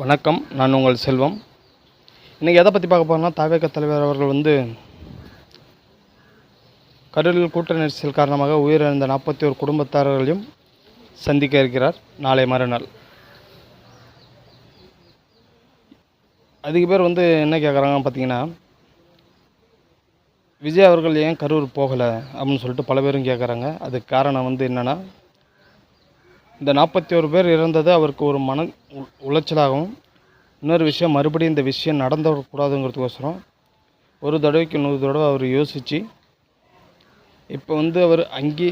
வணக்கம். நான் உங்கள் செல்வம். இன்றைக்கி எதை பற்றி பார்க்க போகிறோம்னா, தவேக தலைவர் அவர்கள் கரூரில் கூட்ட நெரிசல் காரணமாக உயிரிழந்த 41 குடும்பத்தார்களையும் சந்திக்க இருக்கிறார் நாளை மறுநாள். அதிக பேர் என்ன கேட்குறாங்கன்னு பார்த்தீங்கன்னா, விஜய் அவர்கள் ஏன் கரூர் போகலை அப்படின்னு சொல்லிட்டு பல பேரும் கேட்குறாங்க. அதுக்கு காரணம் என்னென்னா, இந்த 41 பேர் இறந்தது அவருக்கு ஒரு மன உளைச்சலாகவும், இன்னொரு விஷயம் மறுபடியும் இந்த விஷயம் நடந்துடக்கூடாதுங்கிறதுக்கோசரம் ஒரு தடவைக்கு 100 தடவை அவர் யோசித்து இப்போ அவர் அங்கே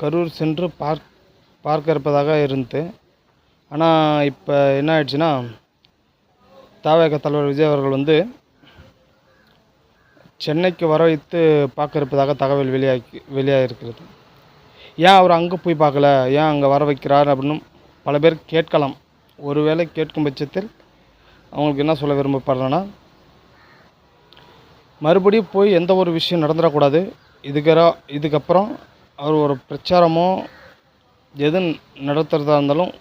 கரூர் சென்று பார்க்க இருப்பதாக இருந்து, ஆனால் இப்போ என்ன ஆயிடுச்சுன்னா, தவேக தலைவர் விஜய் அவர்கள் சென்னைக்கு வர வைத்து பார்க்க இருப்பதாக தகவல் வெளியாகிருக்கிறது. ஏன் அவர் அங்கே போய் பார்க்கல, ஏன் அங்கே வர வைக்கிறார் அப்படின்னு பல பேர் கேட்கலாம். ஒருவேளை கேட்கும் பட்சத்தில் அவங்களுக்கு என்ன சொல்ல விரும்பப்படுறேன்னா, மறுபடியும் போய் எந்த ஒரு விஷயம் நடந்துடக்கூடாது. இதுக்கப்புறம் அவர் ஒரு பிரச்சாரமோ எது நடத்துகிறதா இருந்தாலும்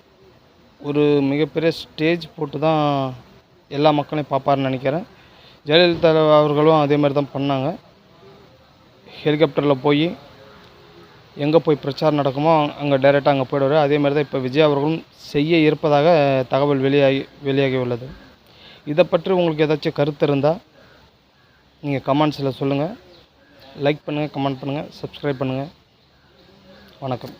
ஒரு மிகப்பெரிய ஸ்டேஜ் போட்டு தான் எல்லா மக்களையும் பார்ப்பாருன்னு நினைக்கிறேன். ஜெயலலிதா அவர்களும் அதே மாதிரி தான் பண்ணாங்க. ஹெலிகாப்டரில் போய் எங்கே போய் பிரச்சாரம் நடக்குமோ அங்கே டைரெக்டாக அங்கே போய்டுவார். அதே மாதிரி தான் இப்போ விஜய் அவர்களும் செய்ய இருப்பதாக தகவல் வெளியாகி உள்ளது. இதை பற்றி உங்களுக்கு ஏதாச்சும் கருத்து இருந்தால் நீங்கள் கமெண்ட்ஸில் சொல்லுங்கள். லைக் பண்ணுங்கள், கமெண்ட் பண்ணுங்கள், சப்ஸ்கிரைப் பண்ணுங்கள். வணக்கம்.